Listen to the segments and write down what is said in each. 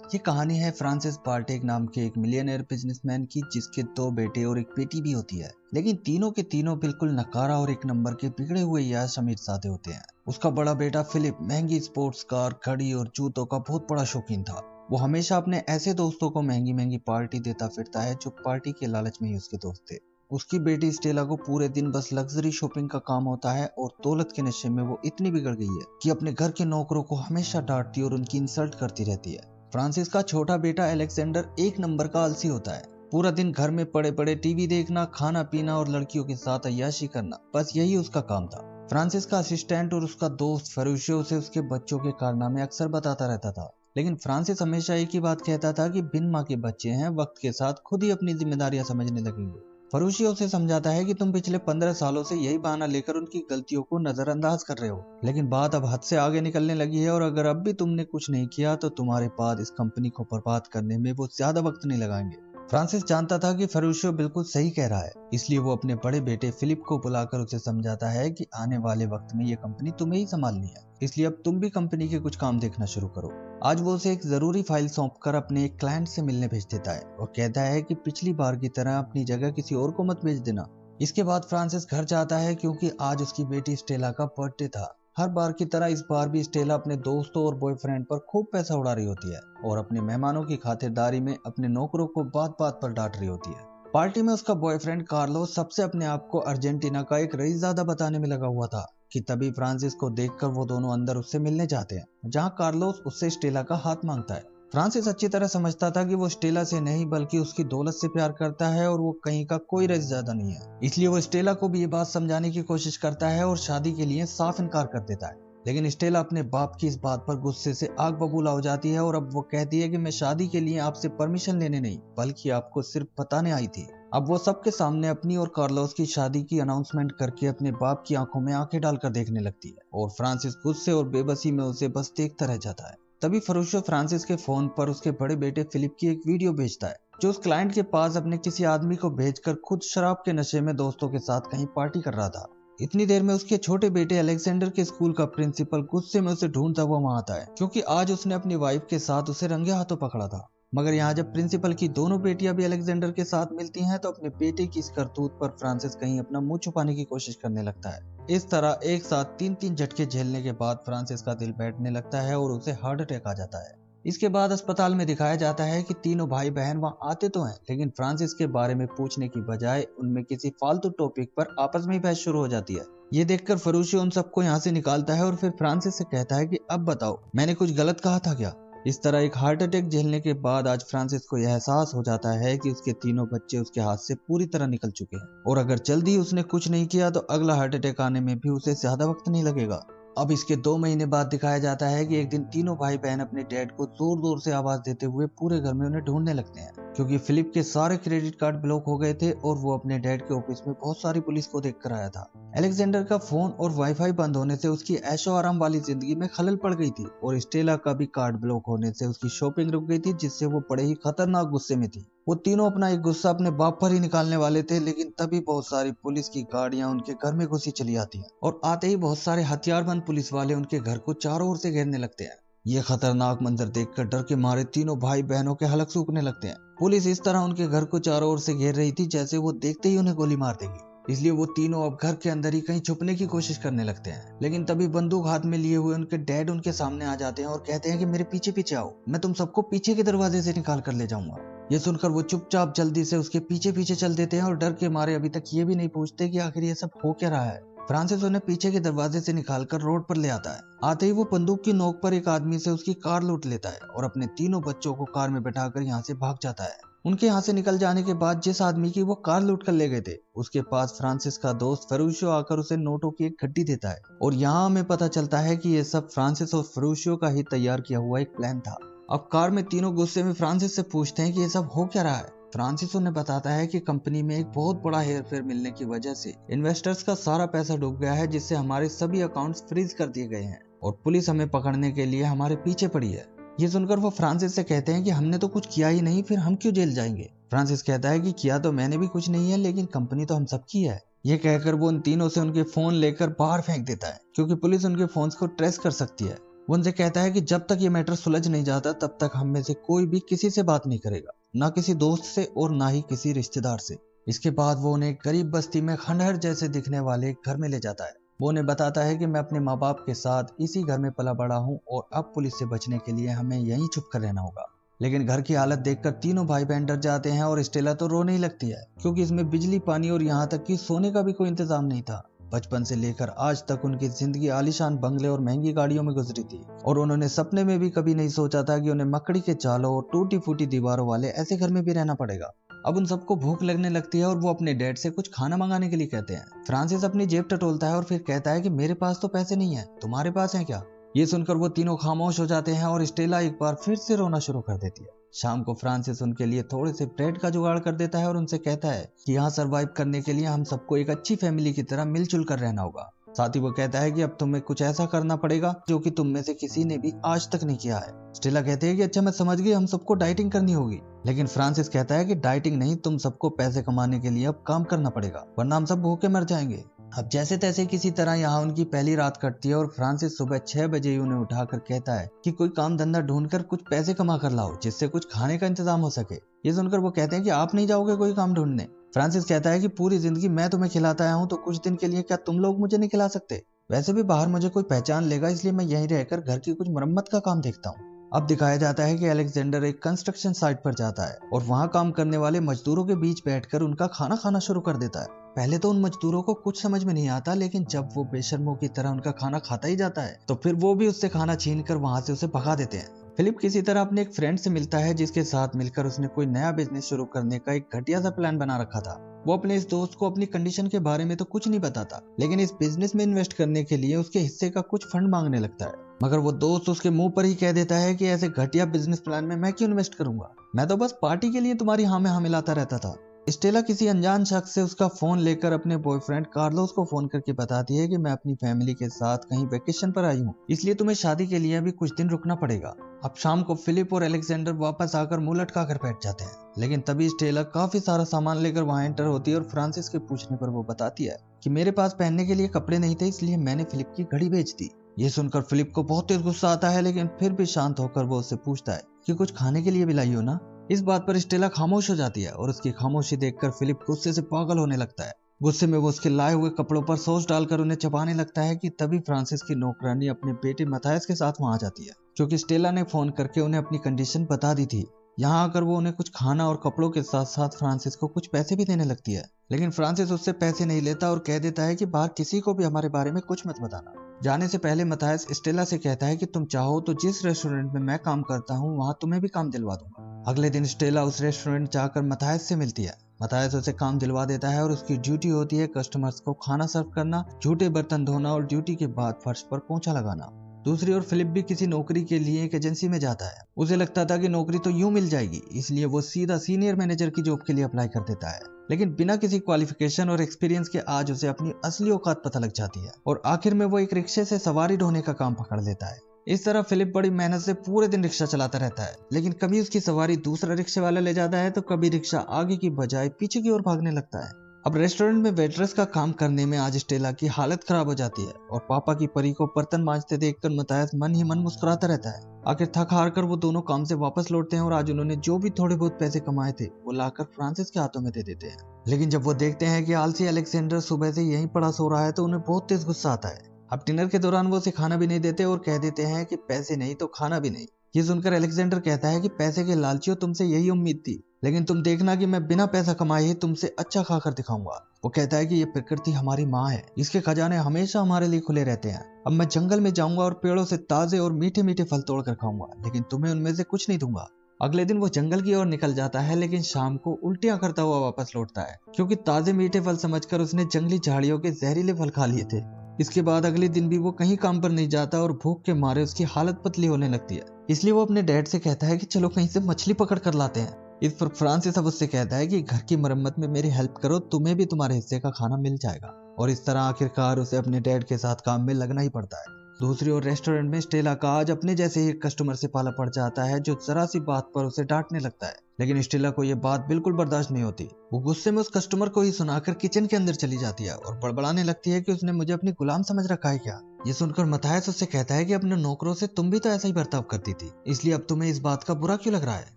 ये कहानी है फ्रांसिस बाल्टेक नाम के एक मिलियनेयर बिजनेसमैन की, जिसके 2 बेटे और एक बेटी भी होती है। लेकिन तीनों के तीनों बिल्कुल नकारा और एक नंबर के बिगड़े हुए याश अमीरजादे होते हैं। उसका बड़ा बेटा फिलिप महंगी स्पोर्ट्स कार, घड़ी और जूतों का बहुत बड़ा शौकीन था। वो हमेशा अपने ऐसे दोस्तों को महंगी महंगी पार्टी देता फिरता है जो पार्टी के लालच में ही उसके दोस्त थे। उसकी बेटी स्टेला को पूरे दिन बस लग्जरी शॉपिंग का काम होता है और दौलत के नशे में वो इतनी बिगड़ गई है कि अपने घर के नौकरों को हमेशा डांटती और उनकी इंसल्ट करती रहती है। फ्रांसिस का छोटा बेटा अलेक्जेंडर एक नंबर का आलसी होता है। पूरा दिन घर में पड़े पड़े टीवी देखना, खाना पीना और लड़कियों के साथ अय्याशी करना, बस यही उसका काम था। फ्रांसिस का असिस्टेंट और उसका दोस्त फरूशियो उसे उसके बच्चों के कारनामे अक्सर बताता रहता था। लेकिन फ्रांसिस हमेशा एक ही बात कहता था कि बिन माँ के बच्चे हैं, वक्त के साथ खुद ही अपनी जिम्मेदारियां समझने लगेंगे। फरूशियो उसे समझाता है कि तुम पिछले 15 सालों से यही बहाना लेकर उनकी गलतियों को नजरअंदाज कर रहे हो, लेकिन बात अब हद से आगे निकलने लगी है और अगर अब भी तुमने कुछ नहीं किया तो तुम्हारे बाद इस कंपनी को बर्बाद करने में वो ज्यादा वक्त नहीं लगाएंगे। फ्रांसिस जानता था कि फरूशियो बिल्कुल सही कह रहा है, इसलिए वो अपने बड़े बेटे फिलिप को बुलाकर उसे समझाता है कि आने वाले वक्त में ये कंपनी तुम्हें ही संभालनी है, इसलिए अब तुम भी कंपनी के कुछ काम देखना शुरू करो। आज वो उसे एक जरूरी फाइल सौंपकर अपने एक क्लाइंट से मिलने भेज देता है और कहता है कि पिछली बार की तरह अपनी जगह किसी और को मत भेज देना। इसके बाद फ्रांसिस घर जाता है क्योंकि आज उसकी बेटी स्टेला का बर्थडे था। हर बार की तरह इस बार भी स्टेला अपने दोस्तों और बॉयफ्रेंड पर खूब पैसा उड़ा रही होती है और अपने मेहमानों की खातिरदारी में अपने नौकरों को बात बात पर डांट रही होती है। पार्टी में उसका बॉयफ्रेंड कार्लोस सबसे अपने आप को अर्जेंटीना का एक रईसजादा बताने में लगा हुआ था कि तभी फ्रांसिस को देखकर वो दोनों अंदर उससे मिलने जाते हैं, जहां कार्लोस उससे स्टेला का हाथ मांगता है। फ्रांसिस अच्छी तरह समझता था कि वो स्टेला से नहीं बल्कि उसकी दौलत से प्यार करता है और वो कहीं का कोई रईसजादा नहीं है, इसलिए वो स्टेला को भी ये बात समझाने की कोशिश करता है और शादी के लिए साफ इनकार कर देता है। लेकिन स्टेला अपने बाप की इस बात पर गुस्से से आग बबूला हो जाती है और अब वो कहती है कि मैं शादी के लिए आपसे परमिशन लेने नहीं बल्कि आपको सिर्फ बताने आई थी। अब वो सबके सामने अपनी और कार्लोस की शादी की अनाउंसमेंट करके अपने बाप की आंखों में आंखें डालकर देखने लगती है और फ्रांसिस गुस्से और बेबसी में उसे बस देखता रह जाता है। तभी फरूशियो फ्रांसिस के फोन पर उसके बड़े बेटे फिलिप की एक वीडियो भेजता है, जो उस क्लाइंट के पास अपने किसी आदमी को भेजकर खुद शराब के नशे में दोस्तों के साथ कहीं पार्टी कर रहा था। इतनी देर में उसके छोटे बेटे अलेक्जेंडर के स्कूल का प्रिंसिपल गुस्से में उसे ढूंढता हुआ वहां आता है, क्योंकि आज उसने अपनी वाइफ के साथ उसे रंगे हाथों पकड़ा था। मगर यहाँ जब प्रिंसिपल की दोनों बेटियां भी अलेक्जेंडर के साथ मिलती हैं तो अपने बेटे की इस करतूत पर फ्रांसिस कहीं अपना मुंह छुपाने की कोशिश करने लगता है। इस तरह एक साथ 3-3 झटके झेलने के बाद फ्रांसिस का दिल बैठने लगता है और उसे हार्ट अटैक आ जाता है। इसके बाद अस्पताल में दिखाया जाता है कि तीनों भाई बहन वहां आते तो हैं, लेकिन फ्रांसिस के बारे में पूछने की बजाय उनमें किसी फालतू टॉपिक पर आपस में ही बहस शुरू हो जाती है। ये देखकर फरूशियो उन सबको यहाँ से निकालता है और फिर फ्रांसिस से कहता है कि अब बताओ, मैंने कुछ गलत कहा था क्या? इस तरह एक हार्ट अटैक झेलने के बाद आज फ्रांसिस को यह एहसास हो जाता है कि उसके तीनों बच्चे उसके हाथ से पूरी तरह निकल चुके हैं और अगर जल्दी उसने कुछ नहीं किया तो अगला हार्ट अटैक आने में भी उसे ज्यादा वक्त नहीं लगेगा। अब इसके 2 महीने बाद दिखाया जाता है कि एक दिन तीनों भाई बहन अपने डैड को जोर जोर से आवाज देते हुए पूरे घर में उन्हें ढूंढने लगते हैं, क्योंकि फिलिप के सारे क्रेडिट कार्ड ब्लॉक हो गए थे और वो अपने डैड के ऑफिस में बहुत सारी पुलिस को देखकर आया था। अलेक्जेंडर का फोन और वाईफाई बंद होने से उसकी ऐशो आराम वाली जिंदगी में खलल पड़ गई थी और स्टेला का भी कार्ड ब्लॉक होने से उसकी शॉपिंग रुक गई थी, जिससे वो बड़े ही खतरनाक गुस्से में थी। वो तीनों अपना एक गुस्सा अपने बाप पर ही निकालने वाले थे, लेकिन तभी बहुत सारी पुलिस की गाड़ियां उनके घर में घुसी चली आती हैं और आते ही बहुत सारे हथियारबंद पुलिस वाले उनके घर को चारों ओर से घेरने लगते हैं। ये खतरनाक मंजर देखकर डर के मारे तीनों भाई बहनों के हलक सूखने लगते हैं। पुलिस इस तरह उनके घर को चारों ओर से घेर रही थी जैसे वो देखते ही उन्हें गोली मार देगी, इसलिए वो तीनों अब घर के अंदर ही कहीं छुपने की कोशिश करने लगते हैं। लेकिन तभी बंदूक हाथ में लिए हुए उनके डैड उनके सामने आ जाते हैं और कहते हैं कि मेरे पीछे पीछे आओ, मैं तुम सबको पीछे के दरवाजे से निकाल कर ले जाऊंगा। ये सुनकर वो चुपचाप जल्दी से उसके पीछे पीछे चल देते हैं और डर के मारे अभी तक ये भी नहीं पूछते कि आखिर ये सब हो क्या रहा है। फ्रांसिस उन्हें पीछे के दरवाजे से निकालकर रोड पर ले आता है। आते ही वो बंदूक की नोक पर एक आदमी से उसकी कार लूट लेता है और अपने तीनों बच्चों को कार में बैठाकर यहाँ से भाग जाता है। उनके यहाँ से निकल जाने के बाद जिस आदमी की वो कार लूट कर ले गए थे, उसके पास फ्रांसिस का दोस्त फरूशियो आकर उसे नोटों की एक गड्डी देता है और यहाँ हमें पता चलता है कि ये सब फ्रांसिस और फरूशियो का ही तैयार किया हुआ एक प्लान था। अब कार में तीनों गुस्से में फ्रांसिस से पूछते हैं कि ये सब हो क्या रहा है। फ्रांसिस उन्हें बताता है कि कंपनी में एक बहुत बड़ा हेयर फेयर मिलने की वजह से इन्वेस्टर्स का सारा पैसा डूब गया है, जिससे हमारे सभी अकाउंट्स फ्रीज कर दिए गए हैं और पुलिस हमें पकड़ने के लिए हमारे पीछे पड़ी है। ये सुनकर वो फ्रांसिस से कहते हैं कि हमने तो कुछ किया ही नहीं, फिर हम क्यों जेल जाएंगे। फ्रांसिस कहता है कि किया तो मैंने भी कुछ नहीं है, लेकिन कंपनी तो हम सबकी है। ये कहकर वो उन तीनों से उनके फोन लेकर बाहर फेंक देता है, क्योंकि पुलिस उनके फोन्स को ट्रेस कर सकती है। वो उनसे कहता है कि जब तक ये मैटर सुलझ नहीं जाता तब तक हम में से कोई भी किसी से बात नहीं करेगा, ना किसी दोस्त से और ना ही किसी रिश्तेदार से। इसके बाद वो उन्हें गरीब बस्ती में खंडहर जैसे दिखने वाले घर में ले जाता है। वो उन्हें बताता है कि मैं अपने माँ बाप के साथ इसी घर में पला बड़ा हूँ और अब पुलिस से बचने के लिए हमें यहीं छुप कर रहना होगा। लेकिन घर की हालत देखकर तीनों भाई बहन डर जाते हैं और स्टेला तो रोने ही लगती है, क्योंकि इसमें बिजली, पानी और यहाँ तक कि सोने का भी कोई इंतजाम नहीं था। बचपन से लेकर आज तक उनकी जिंदगी आलीशान बंगले और महंगी गाड़ियों में गुजरी थी और उन्होंने सपने में भी कभी नहीं सोचा था कि उन्हें मकड़ी के चालों और टूटी फूटी दीवारों वाले ऐसे घर में भी रहना पड़ेगा। अब उन सबको भूख लगने लगती है और वो अपने डैड से कुछ खाना मंगाने के लिए कहते हैं। फ्रांसिस अपनी जेब टटोलता है और फिर कहता है कि मेरे पास तो पैसे नहीं है, तुम्हारे पास है क्या? ये सुनकर वो तीनों खामोश हो जाते हैं और स्टेला एक बार फिर से रोना शुरू कर देती है। शाम को फ्रांसिस उनके लिए थोड़े से ब्रेड का जुगाड़ कर देता है और उनसे कहता है कि यहाँ सरवाइव करने के लिए हम सबको एक अच्छी फैमिली की तरह मिलजुल कर रहना होगा। साथ ही वो कहता है कि अब तुम्हें कुछ ऐसा करना पड़ेगा जो कि तुम में से किसी ने भी आज तक नहीं किया है। स्टेला कहते हैं कि अच्छा मैं समझ गई, हम सबको डाइटिंग करनी होगी। लेकिन फ्रांसिस कहता है कि डाइटिंग नहीं, तुम सबको पैसे कमाने के लिए अब काम करना पड़ेगा, वरना हम सब भूखे मर जाएंगे। अब जैसे तैसे किसी तरह यहाँ उनकी पहली रात कटती है और फ्रांसिस सुबह 6 बजे ही उन्हें उठाकर कहता है कि कोई काम धंधा ढूंढकर कुछ पैसे कमा कर लाओ जिससे कुछ खाने का इंतजाम हो सके। ये सुनकर वो कहते हैं कि आप नहीं जाओगे कोई काम ढूंढने? फ्रांसिस कहता है कि पूरी जिंदगी मैं तुम्हें खिलाता आया हूँ, तो कुछ दिन के लिए क्या तुम लोग मुझे नहीं खिला सकते? वैसे भी बाहर मुझे कोई पहचान लेगा, इसलिए मैं यहीं रहकर घर की कुछ मरम्मत का काम देखता हूँ। अब दिखाया जाता है कि अलेक्जेंडर एक कंस्ट्रक्शन साइट पर जाता है और वहाँ काम करने वाले मजदूरों के बीच बैठकर उनका खाना खाना शुरू कर देता है। पहले तो उन मजदूरों को कुछ समझ में नहीं आता, लेकिन जब वो बेशर्मों की तरह उनका खाना खाता ही जाता है तो फिर वो भी उससे खाना छीन कर वहां से उसे भगा देते हैं। फिलिप किसी तरह अपने एक फ्रेंड से मिलता है जिसके साथ मिलकर उसने कोई नया बिजनेस शुरू करने का एक घटिया सा प्लान बना रखा था। वो अपने इस दोस्त को अपनी कंडीशन के बारे में तो कुछ नहीं बताता, लेकिन इस बिजनेस में इन्वेस्ट करने के लिए उसके हिस्से का कुछ फंड मांगने लगता है। मगर वो दोस्त उसके मुंह पर ही कह देता है कि ऐसे घटिया बिजनेस प्लान में मैं क्यों इन्वेस्ट करूंगा, मैं तो बस पार्टी के लिए तुम्हारी हाँ में हाँ मिलाता रहता था। स्टेला किसी अनजान शख्स से उसका फोन लेकर अपने बॉयफ्रेंड कार्लोस को फोन करके बताती है कि मैं अपनी फैमिली के साथ कहीं वेकेशन पर आई हूँ, इसलिए तुम्हें शादी के लिए अभी कुछ दिन रुकना पड़ेगा। अब शाम को फिलिप और अलेक्जेंडर वापस आकर मुंह लटका कर बैठ जाते हैं, लेकिन तभी स्टेला काफी सारा सामान लेकर वहां एंटर होती है और फ्रांसिस के पूछने पर वो बताती है कि मेरे पास पहनने के लिए कपड़े नहीं थे, इसलिए मैंने फिलिप की घड़ी बेच दी। ये सुनकर फिलिप को बहुत तेज गुस्सा आता है, लेकिन फिर भी शांत होकर वो उससे पूछता है कि कुछ खाने के लिए भी लाई हो ना। इस बात पर स्टेला खामोश हो जाती है और उसकी खामोशी देखकर फिलिप गुस्से से पागल होने लगता है। गुस्से में वो उसके लाए हुए कपड़ों पर सॉस डालकर उन्हें चबाने लगता है कि तभी फ्रांसिस की नौकरानी अपने बेटे मथायस के साथ वहां आ जाती है, क्योंकि स्टेला ने फोन करके उन्हें अपनी कंडीशन बता दी थी। यहाँ आकर वो उन्हें कुछ खाना और कपड़ों के साथ साथ फ्रांसिस को कुछ पैसे भी देने लगती है, लेकिन फ्रांसिस उससे पैसे नहीं लेता और कह देता है कि बाहर किसी को भी हमारे बारे में कुछ मत बताना। जाने से पहले मथायस स्टेला से कहता है कि तुम चाहो तो जिस रेस्टोरेंट में मैं काम करता हूँ वहां तुम्हें भी काम दिलवा दूंगा। अगले दिन स्टेला उस रेस्टोरेंट जाकर मथायस से मिलती है। मथायस उसे काम दिलवा देता है और उसकी ड्यूटी होती है कस्टमर्स को खाना सर्व करना, झूठे बर्तन धोना और ड्यूटी के बाद फर्श पर पोंछा लगाना। दूसरी ओर फिलिप भी किसी नौकरी के लिए एक एजेंसी में जाता है। उसे लगता था कि नौकरी तो यूं मिल जाएगी, इसलिए वो सीधा सीनियर मैनेजर की जॉब के लिए अप्लाई कर देता है, लेकिन बिना किसी क्वालिफिकेशन और एक्सपीरियंस के आज उसे अपनी असली औकात पता लग जाती है और आखिर में वो एक रिक्शे से सवारी ढोने का काम पकड़ लेता है। इस तरह फिलिप बड़ी मेहनत से पूरे दिन रिक्शा चलाता रहता है, लेकिन कभी उसकी सवारी दूसरा रिक्शे वाला ले जाता है तो कभी रिक्शा आगे की बजाय पीछे की ओर भागने लगता है। अब रेस्टोरेंट में वेट्रेस का काम करने में आज स्टेला की हालत खराब हो जाती है और पापा की परी को बर्तन मांजते देखकर मथायस मन ही मन मुस्कुराता रहता है। आखिर थक हार कर वो दोनों काम से वापस लौटते हैं और आज उन्होंने जो भी थोड़े बहुत पैसे कमाए थे वो लाकर फ्रांसिस के हाथों में दे देते हैं। लेकिन जब वो देखते हैं कि आलसी अलेक्जेंडर सुबह से यहीं पड़ा सो रहा है तो उन्हें बहुत तेज गुस्सा आता है। अब डिनर के दौरान वो उसे खाना भी नहीं देते और कह देते हैं कि पैसे नहीं तो खाना भी नहीं। ये सुनकर अलेक्जेंडर कहता है कि पैसे के लालचियों तुमसे यही उम्मीद थी, लेकिन तुम देखना कि मैं बिना पैसा कमाए ही तुमसे अच्छा खाकर दिखाऊंगा। वो कहता है कि ये प्रकृति हमारी माँ है, इसके खजाने हमेशा हमारे लिए खुले रहते हैं। अब मैं जंगल में जाऊंगा और पेड़ों से ताजे और मीठे मीठे फल तोड़ कर खाऊंगा, लेकिन तुम्हें उनमें से कुछ नहीं दूंगा। अगले दिन वो जंगल की ओर निकल जाता है, लेकिन शाम को उल्टियां करता हुआ वापस लौटता है, क्योंकि ताजे मीठे फल समझकर उसने जंगली झाड़ियों के जहरीले फल खा लिए थे। इसके बाद अगले दिन भी वो कहीं काम पर नहीं जाता और भूख के मारे उसकी हालत पतली होने लगती है, इसलिए वो अपने डैड से कहता है कि चलो कहीं से मछली पकड़ कर लाते हैं। इस पर फ्रांसिस अब उससे कहता है कि घर की मरम्मत में मेरी हेल्प करो, तुम्हें भी तुम्हारे हिस्से का खाना मिल जाएगा। और इस तरह आखिरकार उसे अपने डैड के साथ काम में लगना ही पड़ता है। दूसरी ओर रेस्टोरेंट में स्टेला का आज अपने जैसे ही कस्टमर से पाला पड़ जाता है जो जरा सी बात पर उसे डांटने लगता है, लेकिन स्टेला को यह बात बिल्कुल बर्दाश्त नहीं होती। वो गुस्से में उस कस्टमर को ही सुनाकर किचन के अंदर चली जाती है और बड़बड़ाने लगती है कि उसने मुझे अपनी गुलाम समझ रखा है क्या। ये सुनकर मथायस उससे कहता है कि अपने नौकरों से तुम भी तो ऐसा ही बर्ताव करती थी, इसलिए अब तुम्हें इस बात का बुरा क्यों लग रहा है।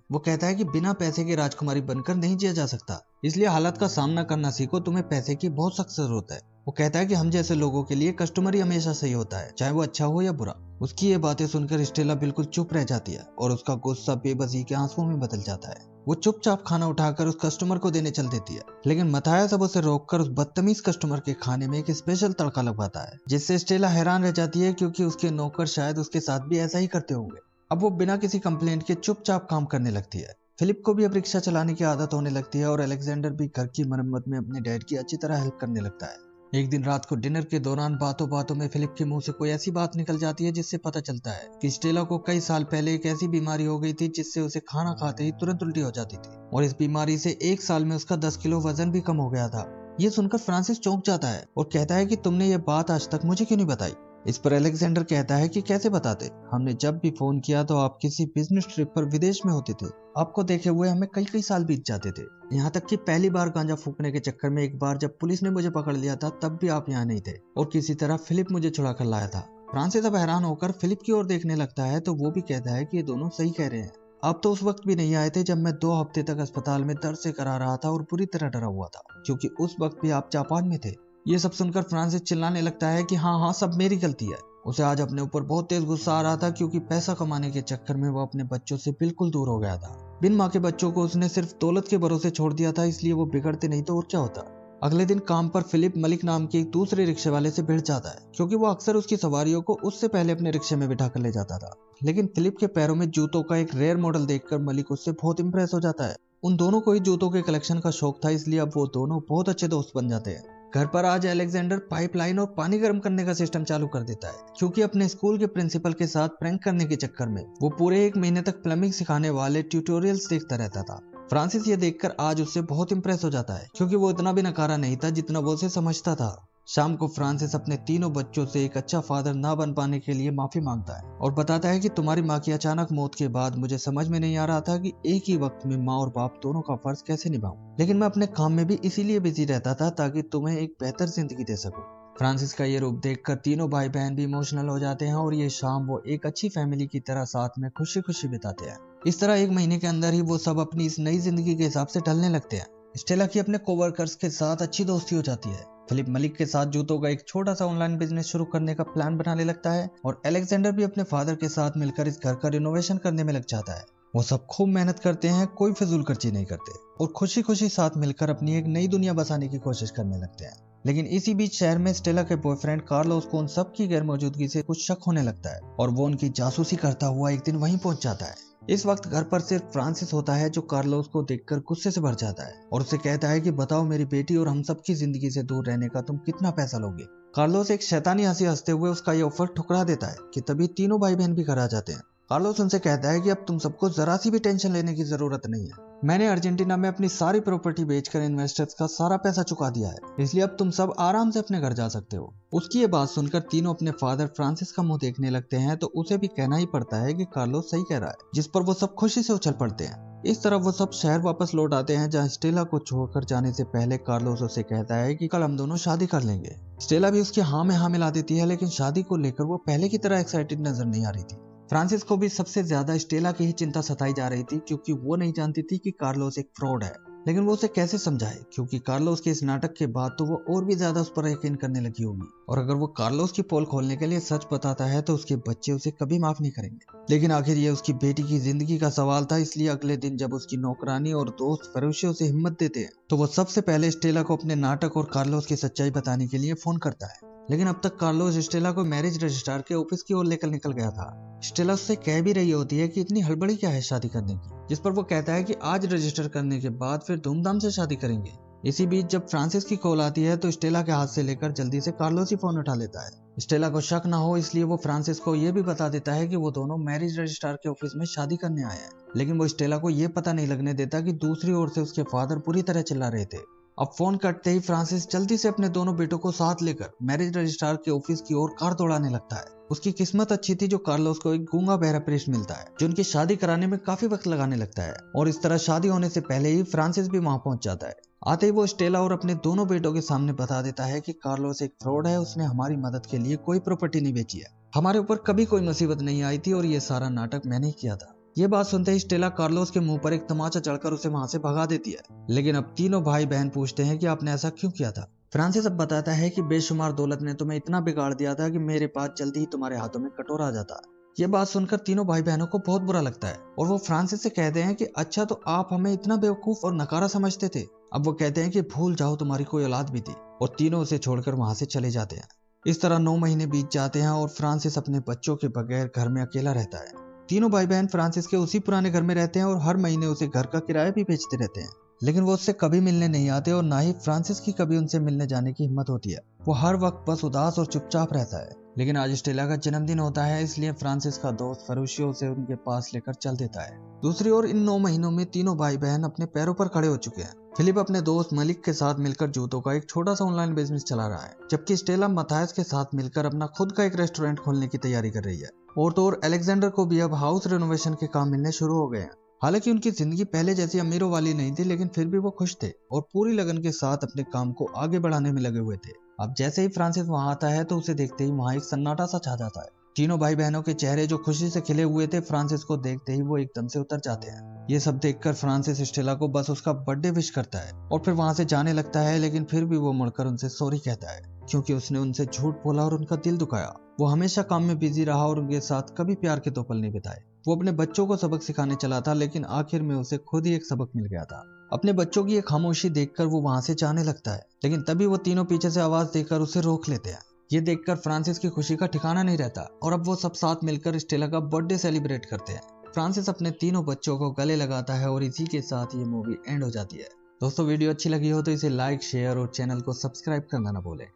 वो कहता है कि बिना पैसे के राजकुमारी बनकर नहीं जिया जा सकता, इसलिए हालात का सामना करना सीखो, तुम्हें पैसे की बहुत सख्त जरूरत है। वो कहता है कि हम जैसे लोगों के लिए कस्टमर ही हमेशा सही होता है, चाहे वो अच्छा हो या बुरा। उसकी ये बातें सुनकर स्टेला बिल्कुल चुप रह जाती है और उसका गुस्सा बेबसी के आंसुओं में बदल जाता है। वो चुपचाप खाना उठाकर उस कस्टमर को देने चल देती है, लेकिन मथायस अब उसे रोककर उस बदतमीज कस्टमर के खाने में एक स्पेशल तड़का लगवाता है, जिससे स्टेला हैरान रह जाती है क्योंकि उसके नौकर शायद उसके साथ भी ऐसा ही करते होंगे। अब वो बिना किसी कंप्लेंट के चुपचाप काम करने लगती है। फिलिप को भी अब रिक्शा चलाने की आदत होने लगती है और अलेक्जेंडर भी घर की मरम्मत में अपने डैड की अच्छी तरह हेल्प करने लगता है। एक दिन रात को डिनर के दौरान बातों बातों में फिलिप के मुंह से कोई ऐसी बात निकल जाती है जिससे पता चलता है कि स्टेला को कई साल पहले एक ऐसी बीमारी हो गई थी जिससे उसे खाना खाते ही तुरंत उल्टी हो जाती थी, और इस बीमारी से एक साल में उसका 10 किलो वजन भी कम हो गया था। ये सुनकर फ्रांसिस चौंक जाता है और कहता है कि तुमने ये बात आज तक मुझे क्यों नहीं बताई। इस पर अलेक्जेंडर कहता है कि कैसे बताते, हमने जब भी फोन किया तो आप किसी बिजनेस ट्रिप पर विदेश में होते थे, आपको देखे हुए हमें कई कई साल बीत जाते थे। यहाँ तक कि पहली बार गांजा फूकने के चक्कर में एक बार जब पुलिस ने मुझे पकड़ लिया था तब भी आप यहाँ नहीं थे और किसी तरह फिलिप मुझे छुड़ा कर लाया था। फ्रांसिस अब हैरान होकर फिलिप की ओर देखने लगता है तो वो भी कहता है कि ये दोनों सही कह रहे हैं। आप तो उस वक्त भी नहीं आए थे जब मैं 2 हफ्ते तक अस्पताल में दर्द से करा रहा था और पूरी तरह डरा हुआ था, क्योंकि उस वक्त भी आप जापान में थे। ये सब सुनकर फ्रांसिस चिल्लाने लगता है कि हाँ हाँ, सब मेरी गलती है। उसे आज अपने ऊपर बहुत तेज गुस्सा आ रहा था क्योंकि पैसा कमाने के चक्कर में वो अपने बच्चों से बिल्कुल दूर हो गया था। बिन माँ के बच्चों को उसने सिर्फ दौलत के भरोसे छोड़ दिया था, इसलिए वो बिगड़ते नहीं तो और क्या होता। अगले दिन काम पर फिलिप मलिक नाम के एक दूसरे रिक्शे वाले से भिड़ जाता है, क्योंकि वो अक्सर उसकी सवारियों को उससे पहले अपने रिक्शे में बिठा कर ले जाता था। लेकिन फिलिप के पैरों में जूतों का एक रेयर मॉडल देखकर मलिक उससे बहुत इंप्रेस हो जाता है। उन दोनों को ही जूतों के कलेक्शन का शौक था, इसलिए अब वो दोनों बहुत अच्छे दोस्त बन जाते हैं। घर पर आज अलेक्जेंडर पाइपलाइन और पानी गर्म करने का सिस्टम चालू कर देता है, क्योंकि अपने स्कूल के प्रिंसिपल के साथ प्रैंक करने के चक्कर में वो पूरे 1 महीने तक प्लम्बिंग सिखाने वाले ट्यूटोरियल्स देखता रहता था। फ्रांसिस ये देखकर आज उससे बहुत इंप्रेस हो जाता है, क्योंकि वो इतना भी नकारा नहीं था जितना वो उसे समझता था। शाम को फ्रांसिस अपने तीनों बच्चों से एक अच्छा फादर ना बन पाने के लिए माफी मांगता है और बताता है कि तुम्हारी माँ की अचानक मौत के बाद मुझे समझ में नहीं आ रहा था कि एक ही वक्त में माँ और बाप दोनों का फर्ज कैसे निभाऊं, लेकिन मैं अपने काम में भी इसीलिए बिजी रहता था ताकि तुम्हें एक बेहतर जिंदगी दे सकूं। फ्रांसिस का ये रूप देखकर तीनों भाई बहन भी इमोशनल हो जाते हैं और ये शाम वो एक अच्छी फैमिली की तरह साथ में खुशी खुशी बिताते हैं। इस तरह 1 महीने के अंदर ही वो सब अपनी इस नई जिंदगी के हिसाब से ढलने लगते हैं। स्टेला की अपने कोवर्कर्स के साथ अच्छी दोस्ती हो जाती है। फिलिप मलिक के साथ जूतों का एक छोटा सा ऑनलाइन बिजनेस शुरू करने का प्लान बनाने लगता है और अलेक्जेंडर भी अपने फादर के साथ मिलकर इस घर का रिनोवेशन करने में लग जाता है। वो सब खूब मेहनत करते हैं, कोई फिजूल खर्ची नहीं करते और खुशी खुशी साथ मिलकर अपनी एक नई दुनिया बसाने की कोशिश करने लगते हैं। लेकिन इसी बीच शहर में स्टेला के बॉयफ्रेंड कार्लोस को उन सब की गैर मौजूदगी से कुछ शक होने लगता है और वो उनकी जासूसी करता हुआ एक दिन वहीं पहुंच जाता है। इस वक्त घर पर सिर्फ फ्रांसिस होता है, जो कार्लोस को देखकर गुस्से से भर जाता है और उसे कहता है कि बताओ मेरी बेटी और हम सब की जिंदगी से दूर रहने का तुम कितना पैसा लोगे। कार्लोस एक शैतानी हंसी हंसते हुए उसका ये ऑफर ठुकरा देता है कि तभी तीनों भाई बहन भी घर आ जाते हैं। कार्लोस उनसे कहता है कि अब तुम सबको जरा सी भी टेंशन लेने की जरूरत नहीं है, मैंने अर्जेंटीना में अपनी सारी प्रॉपर्टी बेचकर इन्वेस्टर्स का सारा पैसा चुका दिया है, इसलिए अब तुम सब आराम से अपने घर जा सकते हो। उसकी ये बात सुनकर तीनों अपने फादर फ्रांसिस का मुंह देखने लगते हैं, तो उसे भी कहना ही पड़ता है कि कार्लोस सही कह रहा है, जिस पर वो सब खुशी से उछल पड़ते हैं। इस तरह वो सब शहर वापस लौट आते हैं, जहाँ स्टेला को छोड़कर जाने से पहले कार्लोस उसे कहता है कि कल हम दोनों शादी कर लेंगे। स्टेला भी उसकी हाँ में हाँ मिला देती है, लेकिन शादी को लेकर वो पहले की तरह एक्साइटेड नजर नहीं आ रही थी। फ्रांसिस को भी सबसे ज्यादा स्टेला की ही चिंता सताई जा रही थी, क्योंकि वो नहीं जानती थी कि कार्लोस एक फ्रॉड है, लेकिन वो उसे कैसे समझाए, क्योंकि कार्लोस के इस नाटक के बाद तो वो और भी ज्यादा उस पर यकीन करने लगी होगी, और अगर वो कार्लोस की पोल खोलने के लिए सच बताता है तो उसके बच्चे उसे कभी माफ नहीं करेंगे। लेकिन आखिर ये उसकी बेटी की जिंदगी का सवाल था, इसलिए अगले दिन जब उसकी नौकरानी और दोस्त फरोशी उसे हिम्मत देते हैं तो वो सबसे पहले स्टेला को अपने नाटक और कार्लोस की सच्चाई बताने के लिए फोन करता है। लेकिन अब तक कार्लोस स्टेला को मैरिज रजिस्ट्रार के ऑफिस की ओर लेकर निकल गया था। स्टेला उससे कह भी रही होती है कि इतनी हड़बड़ी क्या है शादी करने की, जिस पर वो कहता है कि आज रजिस्टर करने के बाद फिर धूमधाम से शादी करेंगे। इसी बीच जब फ्रांसिस की कॉल आती है तो स्टेला के हाथ से लेकर जल्दी से कार्लोस ही फोन उठा लेता है। स्टेला को शक ना हो इसलिए वो फ्रांसिस को ये भी बता देता है कि वो दोनों मैरिज रजिस्ट्रार के ऑफिस में शादी करने आए हैं, लेकिन वो स्टेला को ये पता नहीं लगने देता कि दूसरी ओर से उसके फादर पूरी तरह चिल्ला रहे थे। अब फोन कटते ही फ्रांसिस जल्दी से अपने दोनों बेटों को साथ लेकर मैरिज रजिस्ट्रार के ऑफिस की ओर कार दौड़ाने लगता है। उसकी किस्मत अच्छी थी जो कार्लोस को एक गूंगा बहरा प्रिंस मिलता है जो उनकी शादी कराने में काफी वक्त लगाने लगता है, और इस तरह शादी होने से पहले ही फ्रांसिस भी वहां पहुंच जाता है। आते ही वो स्टेला और अपने दोनों बेटों के सामने बता देता है कि कार्लोस एक फ्रॉड है, उसने हमारी मदद के लिए कोई प्रॉपर्टी नहीं बेची है, हमारे ऊपर कभी कोई मुसीबत नहीं आई थी और ये सारा नाटक मैंने ही किया था। ये बात सुनते ही स्टेला कार्लोस के मुंह पर एक तमाचा चढ़कर उसे वहां से भगा देती है। लेकिन अब तीनों भाई बहन पूछते हैं कि आपने ऐसा क्यों किया था। फ्रांसिस अब बताता है कि बेशुमार दौलत ने तुम्हें इतना बिगाड़ दिया था कि मेरे पास जल्दी ही तुम्हारे हाथों में कटोरा आ जाता। ये बात सुनकर तीनों भाई बहनों को बहुत बुरा लगता है और वो फ्रांसिस से कहते हैं कि अच्छा तो आप हमें इतना बेवकूफ और नकारा समझते थे। अब वो कहते हैं कि भूल जाओ तुम्हारी कोई औलाद भी थी, और तीनों उसे छोड़कर वहां से चले जाते हैं। इस तरह 9 महीने बीत जाते हैं और फ्रांसिस अपने बच्चों के बगैर घर में अकेला रहता है। तीनों भाई बहन फ्रांसिस के उसी पुराने घर में रहते हैं और हर महीने उसे घर का किराया भी भेजते रहते हैं, लेकिन वो उससे कभी मिलने नहीं आते और ना ही फ्रांसिस की कभी उनसे मिलने जाने की हिम्मत होती है। वो हर वक्त बस उदास और चुपचाप रहता है। लेकिन आज स्टेला का जन्मदिन होता है, इसलिए फ्रांसिस का दोस्त फरूशियो उसे उनके पास लेकर चल देता है। दूसरी ओर इन 9 महीनों में तीनों भाई बहन अपने पैरों पर खड़े हो चुके हैं। फिलिप अपने दोस्त मलिक के साथ मिलकर जूतों का एक छोटा सा ऑनलाइन बिजनेस चला रहा है, जबकि स्टेला मथायस के साथ मिलकर अपना खुद का एक रेस्टोरेंट खोलने की तैयारी कर रही है। और तो और अलेक्जेंडर को भी अब हाउस रेनोवेशन के काम मिलने शुरू हो गए हैं। हालांकि उनकी जिंदगी पहले जैसी अमीरों वाली नहीं थी, लेकिन फिर भी वो खुश थे और पूरी लगन के साथ अपने काम को आगे बढ़ाने में लगे हुए थे। अब जैसे ही फ्रांसिस वहां आता है तो उसे देखते ही वहां एक सन्नाटा सा छा जाता है। तीनों भाई बहनों के चेहरे जो खुशी से खिले हुए थे, फ्रांसिस को देखते ही वो एकदम से उतर जाते हैं। ये सब देखकर फ्रांसिस स्टेला को बस उसका बर्थडे विश करता है और फिर वहां से जाने लगता है, लेकिन फिर भी वो मुड़कर उनसे सॉरी कहता है क्योंकि उसने उनसे झूठ बोला और उनका दिल दुखाया। वो हमेशा काम में बिजी रहा और उनके साथ कभी प्यार के 2 पल नहीं बिताए। वो अपने बच्चों को सबक सिखाने चला था, लेकिन आखिर में उसे खुद ही एक सबक मिल गया था। अपने बच्चों की एक खामोशी देखकर वो वहां से जाने लगता है, लेकिन तभी वो तीनों पीछे से आवाज देकर उसे रोक लेते हैं। ये देखकर फ्रांसिस की खुशी का ठिकाना नहीं रहता और अब वो सब साथ मिलकर स्टेला का बर्थडे सेलिब्रेट करते हैं। फ्रांसिस अपने तीनों बच्चों को गले लगाता है और इसी के साथ ये मूवी एंड हो जाती है। दोस्तों वीडियो अच्छी लगी हो तो इसे लाइक, शेयर और चैनल को सब्सक्राइब करना ना भूलें।